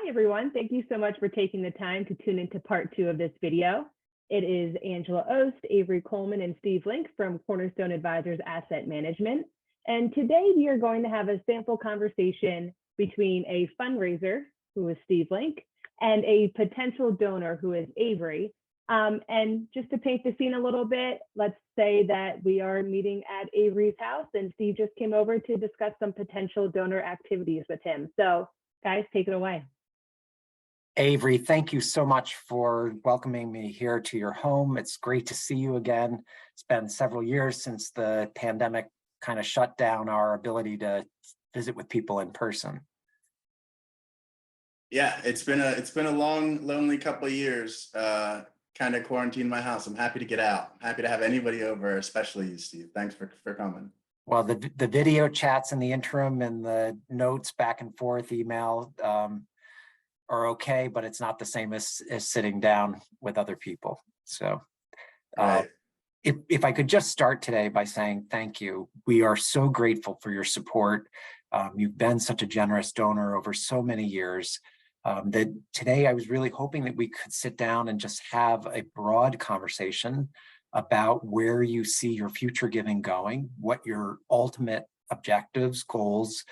Hi, everyone. Thank you so much for taking the time to tune into part 2 of this video. It is Angela Ost, Avery Coleman, and Steve Link from Cornerstone Advisors Asset Management. And today we are going to have a sample conversation between a fundraiser, who is Steve Link, and a potential donor, who is Avery. And just to paint the scene a little bit, let's say that we are meeting at Avery's house and Steve just came over to discuss some potential donor activities with him. So guys, take it away. Avery, thank you so much for welcoming me here to your home. It's great to see you again. It's been several years since the pandemic kind of shut down our ability to visit with people in person. Yeah, it's been a long, lonely couple of years. Kind of quarantined my house. I'm happy to get out. I'm happy to have anybody over, especially you, Steve. Thanks for coming. Well, the video chats in the interim and the notes back and forth, email are okay, but it's not the same as sitting down with other people. So Right. If I could just start today by saying thank you. We are so grateful for your support. You've been such a generous donor over so many years. That today I was really hoping that we could sit down and just have a broad conversation about where you see your future giving going, what your ultimate objectives, goals,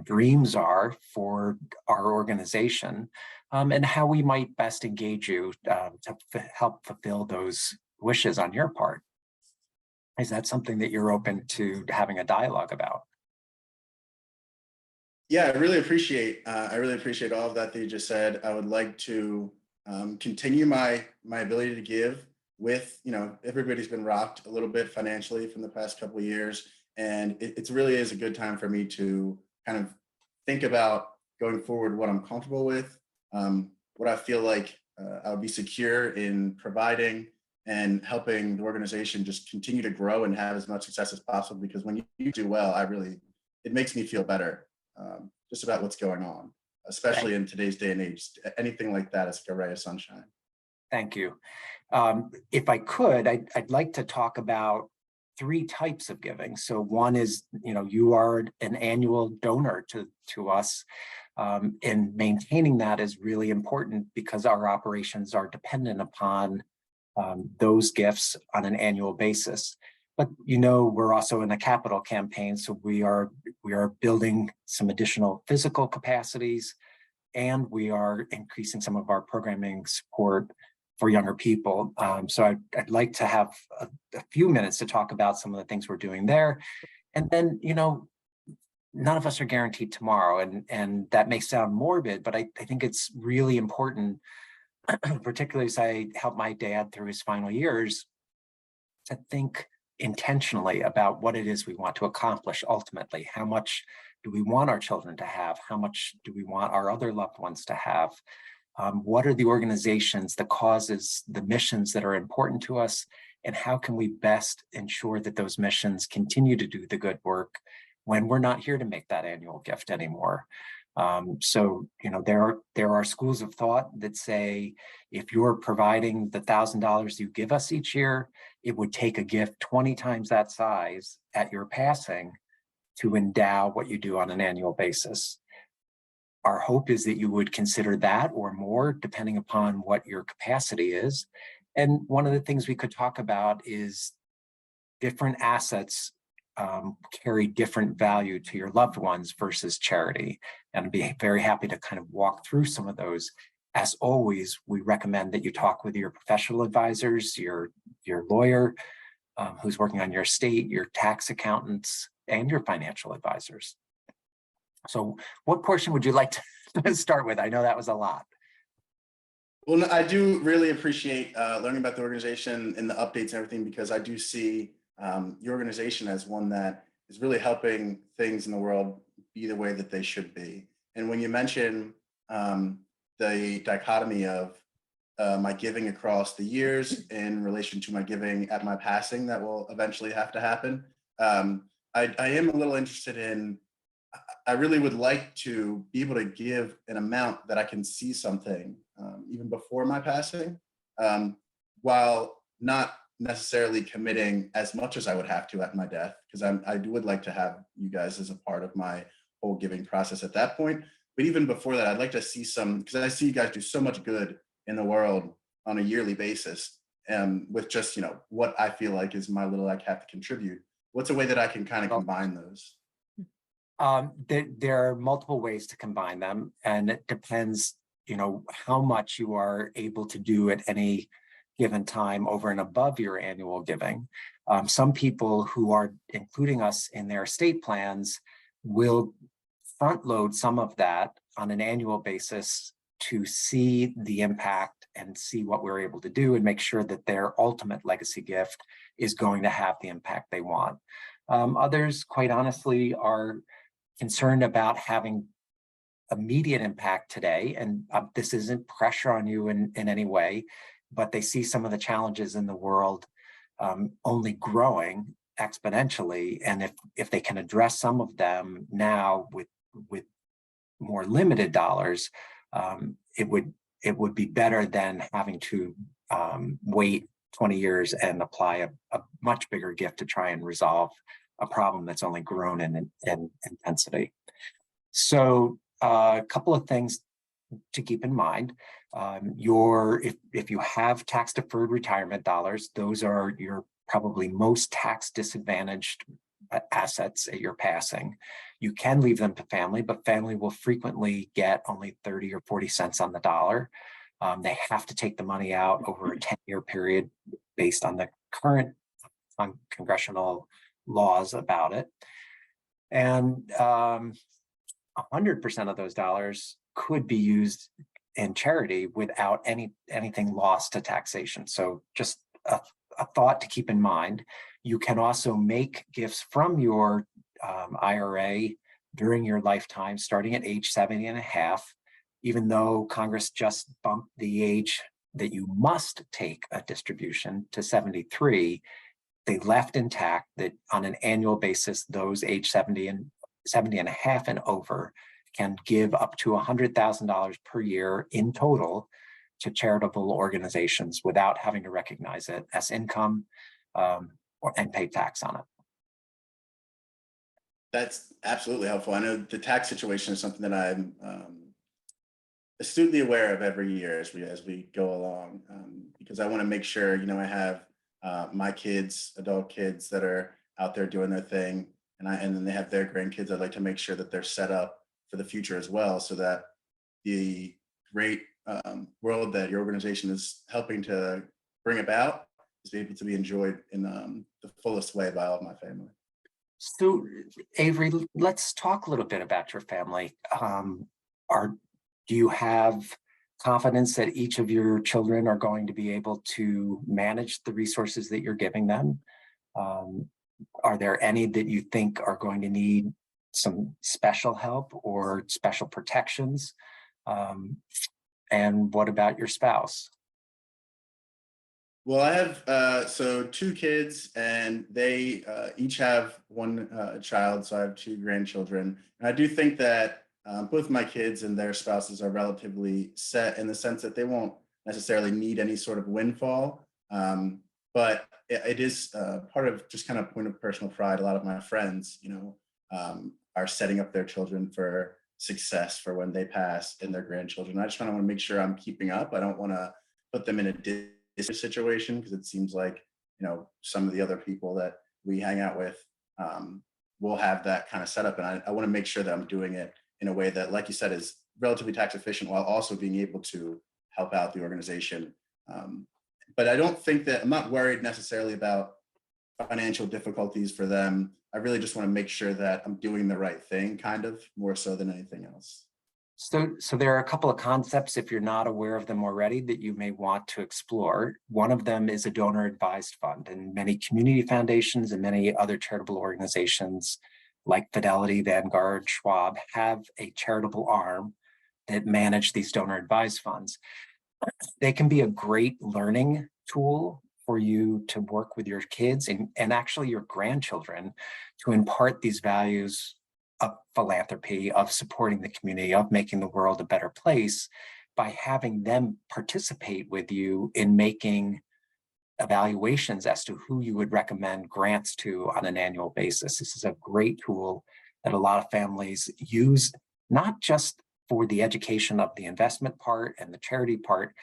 dreams are for our organization, and how we might best engage you to help fulfill those wishes on your part. Is that something that you're open to having a dialogue about? Yeah, I really appreciate all of that you just said. I would like to continue my ability to give with, everybody's been rocked a little bit financially from the past couple of years. And it really is a good time for me to kind of think about going forward, what I'm comfortable with, what I feel like I would be secure in providing and helping the organization just continue to grow and have as much success as possible. Because when you do well, it makes me feel better just about what's going on, especially in today's day and age. Anything like that is like a ray of sunshine. Thank you. If I could, I'd like to talk about 3 types of giving. So one is, you are an annual donor to us, and maintaining that is really important because our operations are dependent upon those gifts on an annual basis. But we're also in a capital campaign, so we are building some additional physical capacities, and we are increasing some of our programming support for younger people. So I'd like to have a few minutes to talk about some of the things we're doing there. And then, none of us are guaranteed tomorrow, and that may sound morbid, but I think it's really important, particularly as I helped my dad through his final years, to think intentionally about what it is we want to accomplish ultimately. How much do we want our children to have? How much do we want our other loved ones to have? What are the organizations, the causes, the missions that are important to us? And how can we best ensure that those missions continue to do the good work when we're not here to make that annual gift anymore? So, there are schools of thought that say, if you're providing the $1,000 you give us each year, it would take a gift 20 times that size at your passing to endow what you do on an annual basis. Our hope is that you would consider that or more, depending upon what your capacity is. And one of the things we could talk about is different assets carry different value to your loved ones versus charity. And I'd be very happy to kind of walk through some of those. As always, we recommend that you talk with your professional advisors, your lawyer who's working on your estate, your tax accountants, and your financial advisors. So what portion would you like to start with? I know that was a lot. Well, I do really appreciate learning about the organization and the updates and everything, because I do see your organization as one that is really helping things in the world be the way that they should be. And when you mention the dichotomy of my giving across the years in relation to my giving at my passing, that will eventually have to happen, I am a little interested in, I really would like to be able to give an amount that I can see something even before my passing, while not necessarily committing as much as I would have to at my death, because I would like to have you guys as a part of my whole giving process at that point. But even before that, I'd like to see some, because I see you guys do so much good in the world on a yearly basis, with just, what I feel like is my little, have to contribute. What's a way that I can kind of combine those? There are multiple ways to combine them, and it depends, how much you are able to do at any given time over and above your annual giving. Some people who are including us in their estate plans will front load some of that on an annual basis to see the impact and see what we're able to do and make sure that their ultimate legacy gift is going to have the impact they want. Others, quite honestly, are concerned about having immediate impact today. And this isn't pressure on you in any way, but they see some of the challenges in the world only growing exponentially. And if they can address some of them now with more limited dollars, it would be better than having to wait 20 years and apply a much bigger gift to try and resolve a problem that's only grown in intensity. So a couple of things to keep in mind. If you have tax deferred retirement dollars, those are your probably most tax disadvantaged assets at your passing. You can leave them to family, but family will frequently get only 30 or 40 cents on the dollar. They have to take the money out over a 10-year period based on the current congressional laws about it. And 100% of those dollars could be used in charity without anything lost to taxation. So just a thought to keep in mind. You can also make gifts from your IRA during your lifetime, starting at age 70 and a half, even though Congress just bumped the age that you must take a distribution to 73, they left intact that on an annual basis, those age 70 and a half and over can give up to $100,000 per year in total to charitable organizations without having to recognize it as income and pay tax on it. That's absolutely helpful. I know the tax situation is something that I'm astutely aware of every year as we go along, because I want to make sure, I have my kids, adult kids that are out there doing their thing, and then they have their grandkids. I'd like to make sure that they're set up for the future as well, so that the great world that your organization is helping to bring about is able to be enjoyed in the fullest way by all of my family. So, Avery, let's talk a little bit about your family. Do you have confidence that each of your children are going to be able to manage the resources that you're giving them? Are there any that you think are going to need some special help or special protections? And what about your spouse? Well, I have so 2 kids, and they each have one child, so I have 2 grandchildren. And I do think that both my kids and their spouses are relatively set in the sense that they won't necessarily need any sort of windfall. But it is part of just kind of point of personal pride. A lot of my friends, are setting up their children for success for when they pass and their grandchildren. I just want to make sure I'm keeping up. I don't want to put them in a situation, because it seems like, some of the other people that we hang out with will have that kind of setup. And I want to make sure that I'm doing it in a way that, like you said, is relatively tax efficient while also being able to help out the organization. But I don't think that I'm not worried necessarily about financial difficulties for them. I really just want to make sure that I'm doing the right thing, kind of more so than anything else. So there are a couple of concepts, if you're not aware of them already, that you may want to explore. One of them is a donor advised fund, and many community foundations and many other charitable organizations like Fidelity, Vanguard, Schwab have a charitable arm that manage these donor advised funds. They can be a great learning tool for you to work with your kids and actually your grandchildren to impart these values of philanthropy, of supporting the community, of making the world a better place by having them participate with you in making evaluations as to who you would recommend grants to on an annual basis. This is a great tool that a lot of families use, not just for the education of the investment part and the charity part,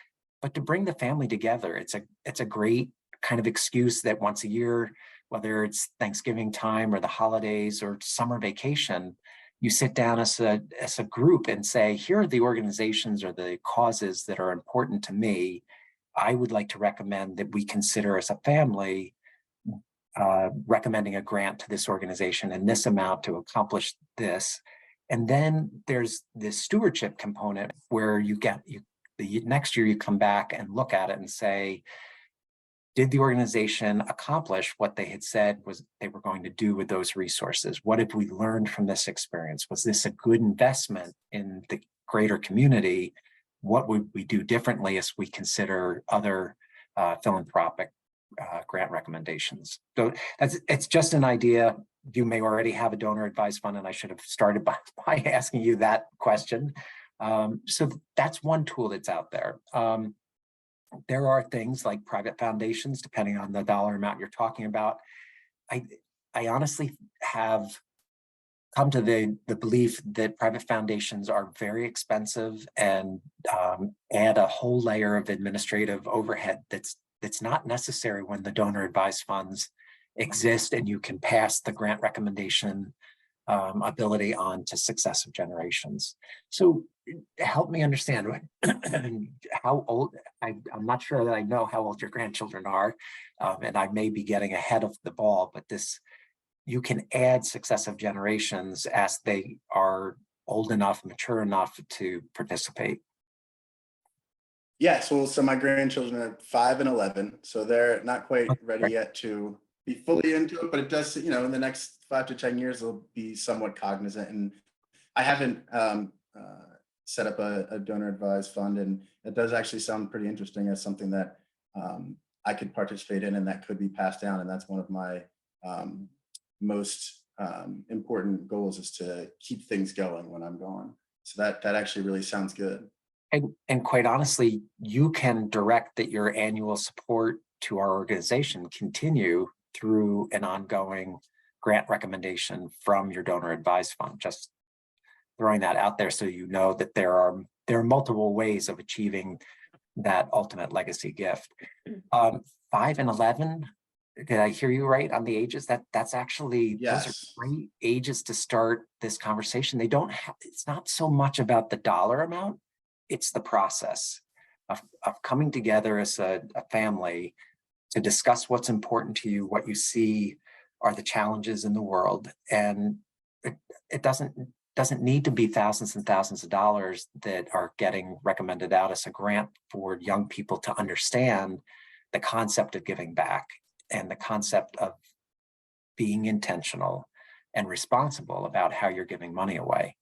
but to bring the family together. It's a great kind of excuse that once a year, whether it's Thanksgiving time or the holidays or summer vacation, you sit down as a group and say, here are the organizations or the causes that are important to me. I would like to recommend that we consider as a family recommending a grant to this organization and this amount to accomplish this. And then there's this stewardship component where the next year you come back and look at it and say, did the organization accomplish what they had said was they were going to do with those resources? What have we learned from this experience? Was this a good investment in the greater community? What would we do differently as we consider other philanthropic grant recommendations? So it's just an idea. You may already have a donor advised fund, and I should have started by asking you that question. So that's one tool that's out there. There are things like private foundations, depending on the dollar amount you're talking about. I honestly have come to the belief that private foundations are very expensive and add a whole layer of administrative overhead that's not necessary when the donor advised funds exist and you can pass the grant recommendation ability on to successive generations. So help me understand how old, I'm not sure that I know how old your grandchildren are, and I may be getting ahead of the ball, but you can add successive generations as they are old enough, mature enough to participate. Yes, well, so my grandchildren are 5 and 11, so they're not quite ready yet to be fully into it, but it does, in the next 5 to 10 years, they'll be somewhat cognizant. And I haven't set up a donor advised fund, and it does actually sound pretty interesting as something that I could participate in and that could be passed down. And that's one of my most important goals, is to keep things going when I'm gone. So that actually really sounds good. And quite honestly, you can direct that your annual support to our organization continue through an ongoing grant recommendation from your donor advised fund. Just throwing that out there so you know that there are multiple ways of achieving that ultimate legacy gift. 5 and 11, did I hear you right on the ages? That's actually, Yes. Those are great ages to start this conversation. They don't have, it's not so much about the dollar amount, it's the process of coming together as a family to discuss what's important to you, what you see are the challenges in the world. And it doesn't need to be thousands and thousands of dollars that are getting recommended out as a grant for young people to understand the concept of giving back and the concept of being intentional and responsible about how you're giving money away.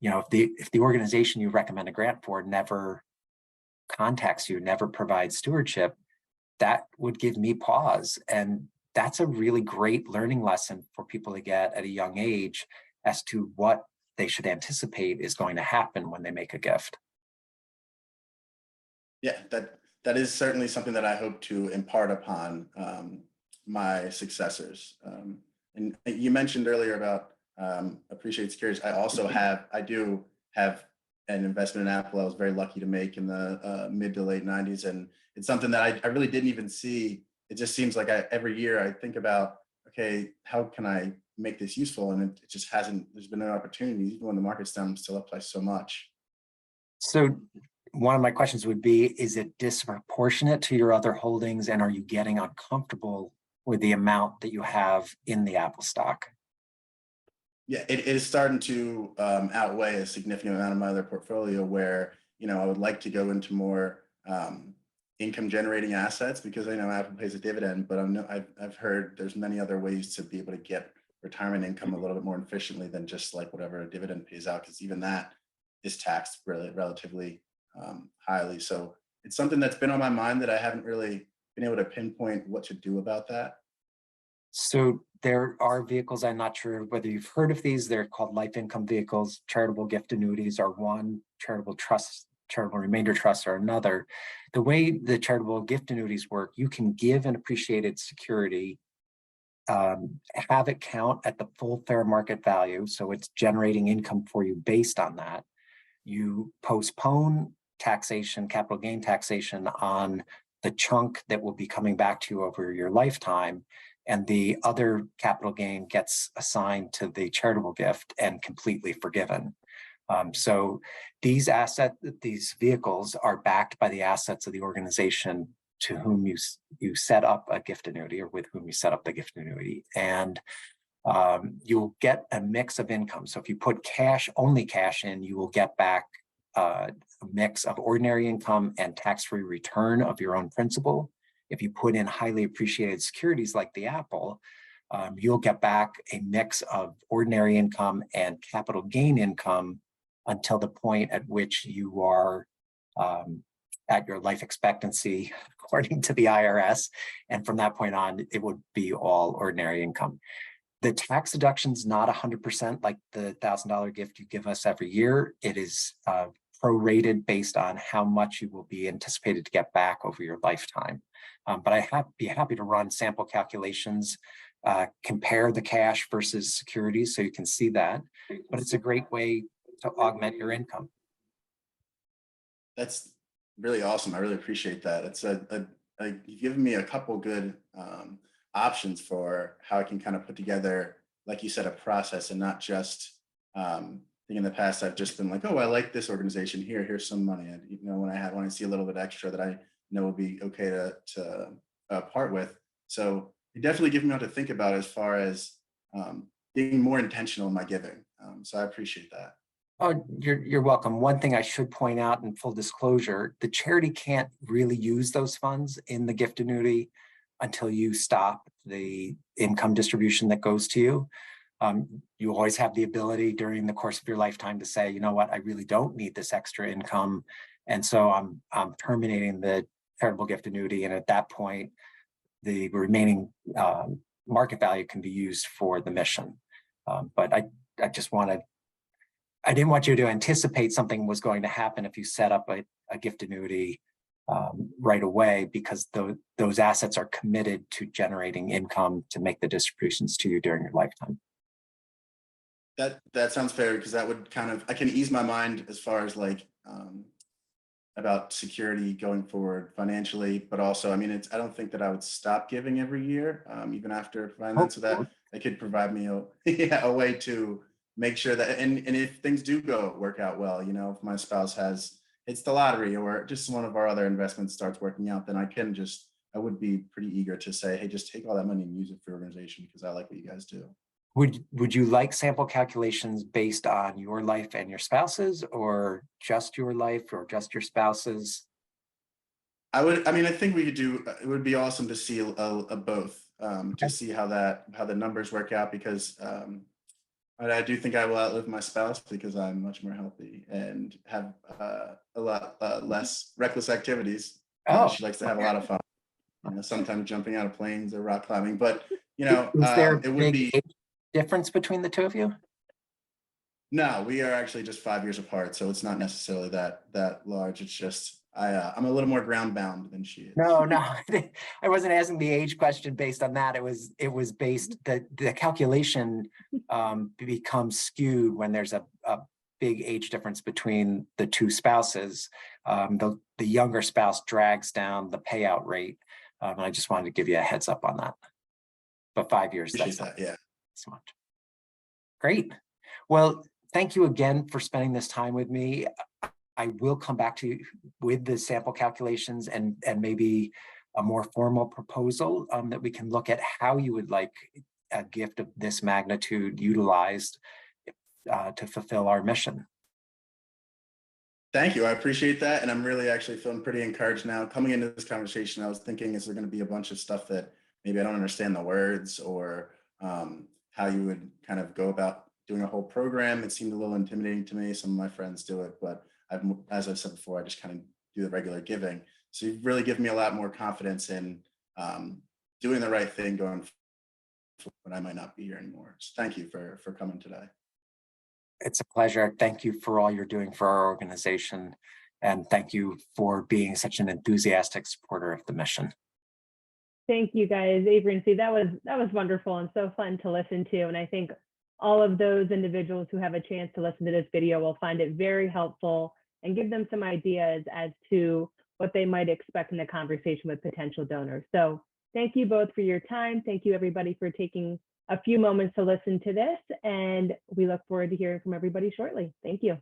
If the organization you recommend a grant for never contacts you, never provides stewardship, that would give me pause. And that's a really great learning lesson for people to get at a young age as to what they should anticipate is going to happen when they make a gift. Yeah, that is certainly something that I hope to impart upon my successors. And you mentioned earlier about Appreciate Securities. I do have an investment in Apple I was very lucky to make in the mid to late 90s. And it's something that I really didn't even see. It just seems like every year I think about, okay, how can I make this useful? And it just hasn't, there's been no opportunity, even when the market's down, still up by so much. So one of my questions would be, is it disproportionate to your other holdings? And are you getting uncomfortable with the amount that you have in the Apple stock? Yeah, it is starting to outweigh a significant amount of my other portfolio, where, I would like to go into more income generating assets, because I know Apple pays a dividend, but I've heard there's many other ways to be able to get retirement income a little bit more efficiently than just like whatever a dividend pays out, because even that is taxed relatively highly. So it's something that's been on my mind that I haven't really been able to pinpoint what to do about that. So there are vehicles, I'm not sure whether you've heard of these, they're called life income vehicles. Charitable gift annuities are one, charitable remainder trusts are another. The way the charitable gift annuities work, you can give an appreciated security, have it count at the full fair market value, so it's generating income for you based on that. you postpone taxation, capital gain taxation on the chunk that will be coming back to you over your lifetime, and the other capital gain gets assigned to the charitable gift and completely forgiven. So these vehicles are backed by the assets of the organization to whom you set up a gift annuity, or with whom you set up the gift annuity. And you'll get a mix of income. So if you put only cash in, you will get back a mix of ordinary income and tax-free return of your own principal. If you put in highly appreciated securities like the Apple, you'll get back a mix of ordinary income and capital gain income until the point at which you are at your life expectancy, according to the IRS. And from that point on, it would be all ordinary income. The tax deduction's not 100% like the $1,000 gift you give us every year. It is prorated based on how much you will be anticipated to get back over your lifetime. But I'd be happy to run sample calculations, compare the cash versus securities so you can see that. But it's a great way to augment your income. That's really awesome. I really appreciate that. It's you've given me a couple good options for how I can kind of put together, like you said, a process, and not just in the past I've just been like, oh, I like this organization here. Here's some money. And when I see a little bit extra that I know will be okay to part with. So you definitely give me what to think about as far as being more intentional in my giving. So I appreciate that. Oh, you're welcome. One thing I should point out in full disclosure, the charity can't really use those funds in the gift annuity until you stop the income distribution that goes to you. You always have the ability during the course of your lifetime to say, you know what, I really don't need this extra income. And so I'm terminating the charitable gift annuity. And at that point, the remaining market value can be used for the mission. But I didn't want you to anticipate something was going to happen if you set up a gift annuity right away, because those assets are committed to generating income to make the distributions to you during your lifetime. That sounds fair, because that would I can ease my mind as far as about security going forward financially, but also, I don't think that I would stop giving every year, even after providing that, so that it could provide me a way to make sure that, and if things do work out well, if my spouse hits the lottery, or just one of our other investments starts working out, then I would be pretty eager to say, hey, just take all that money and use it for your organization, because I like what you guys do. Would you like sample calculations based on your life and your spouse's, or just your life, or just your spouse's? I think we could do, it would be awesome to see a both, to see how the numbers work out, because I do think I will outlive my spouse, because I'm much more healthy and have a lot less reckless activities. She likes to have a lot of fun, sometimes jumping out of planes or rock climbing, but is there it would be difference between the two of you? No, we are actually just 5 years apart, so it's not necessarily that large. It's just I'm a little more ground bound than she is. No, I wasn't asking the age question based on that. It was based that the calculation becomes skewed when there's a big age difference between the two spouses. The younger spouse drags down the payout rate, and I just wanted to give you a heads up on that. But 5 years, that's so much. Great. Well, thank you again for spending this time with me. I will come back to you with the sample calculations and maybe a more formal proposal that we can look at how you would like a gift of this magnitude utilized to fulfill our mission. Thank you. I appreciate that. And I'm really actually feeling pretty encouraged now. Coming into this conversation, I was thinking, is there going to be a bunch of stuff that maybe I don't understand the words, or how you would kind of go about doing a whole program? It seemed a little intimidating to me. Some of my friends do it, but as I've said before, I just kind of do the regular giving. So you've really given me a lot more confidence in doing the right thing going forward when I might not be here anymore. So thank you for coming today. It's a pleasure. Thank you for all you're doing for our organization. And thank you for being such an enthusiastic supporter of the mission. Thank you guys, Avery and Steve. That was wonderful and so fun to listen to. And I think all of those individuals who have a chance to listen to this video will find it very helpful and give them some ideas as to what they might expect in the conversation with potential donors. So thank you both for your time. Thank you everybody for taking a few moments to listen to this, and we look forward to hearing from everybody shortly. Thank you.